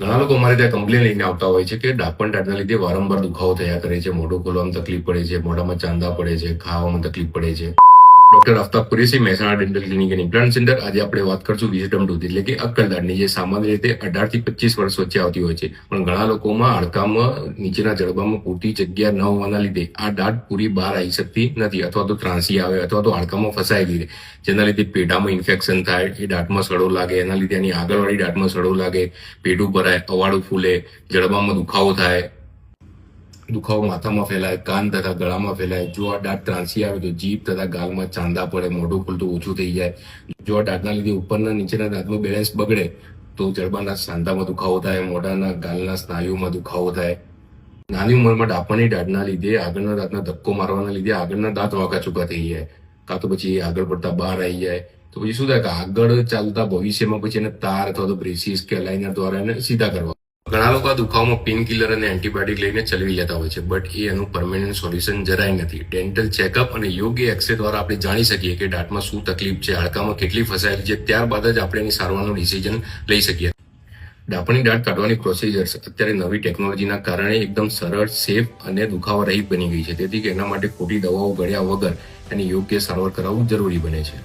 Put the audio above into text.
ઘણા લોકો અમારે ત્યાં કમ્પ્લેન લઈને આવતા હોય છે કે ડાપણ દાંતના લીધે વારંવાર દુખાવો થયા કરે છે, મોઢું ખોલવામાં તકલીફ પડે છે, મોઢામાં ચાંદા પડે છે, ખાવામાં તકલીફ પડે છે. Doctor Aftab Qureshi, Mehsana dental clinic and implant centre. આજે આપણે વાત કરશું વિઝિટમ ટૂથ એટલે કે અક્કલ દાંતની, જે સામાન્ય રીતે 18 થી 25 વર્ષ વચ્ચે આવતી હોય છે. પણ ઘણા લોકોમાં હાડકામાં નીચેના જડબામાં પૂરતી જગ્યા ન હોવાના લીધે આ દાંત પૂરી બહાર આવી શકતી નથી, અથવા તો ત્રાંસી આવે, અથવા તો હાડકામાં ફસાયેલી રહે, જેના લીધે પેઢામાં ઇન્ફેક્શન થાય, એ દાંતમાં સડો લાગે, એના લીધે એની આગળવાળી દાંતમાં સડો લાગે, પેઢું ભરાય, અવાડું ફૂલે, જડબામાં દુખાવો થાય, દુખાવો માથામાં ફેલાય, કાન તથા ગળામાં ફેલાય. જો આ દાંત ત્રાંસી આવે તો જીભ તથા ગાલમાં ચાંદા પડે, મોઢું ખુલતું ઓછું થઈ જાય. જો આ દાંતના લીધે ઉપરના નીચેના દાંતનું બેલેન્સ બગડે તો જડબાના સાંધામાં દુખાવો થાય, મોઢાના ગાલના સ્નાયુમાં દુખાવો થાય. નાની ઉંમરમાં ડાપણની દાંતના લીધે આગળના દાંતના ધક્કો મારવાના લીધે આગળના દાંત વાંકાચૂકા થઈ જાય, કાં તો પછી આગળ પડતા બહાર આવી જાય. તો પછી શું થાય કે આગળ ચાલતા ભવિષ્યમાં પછી એને તાર અથવા તો બ્રેસીસ કે અલાઇનર દ્વારા એને સીધા કરવા. ઘણા લોકો આ દુખાવામાં પેઇન કિલર અને એન્ટીબાયોટિક લઈને ચલવી લેતા હોય છે, બટ એ એનું પરમેનન્ટ સોલ્યુશન જરાય નથી. ડેન્ટલ ચેકઅપ અને યોગ્ય એક્સરે દ્વારા આપણે જાણી શકીએ કે દાંતમાં શું તકલીફ છે, હાડકામાં કેટલી ફસાયેલી છે, ત્યારબાદ જ આપણે એની સારવારનું ડિસિઝન લઈ શકીએ. ડાપણની દાંત કાઢવાની પ્રોસિજર્સ અત્યારે નવી ટેકનોલોજીના કારણે એકદમ સરળ, સેફ અને દુખાવા રહિત બની ગઈ છે. તેથી એના માટે ખોટી દવાઓ ગળ્યા વગર એની યોગ્ય સારવાર કરાવવું જરૂરી બને છે.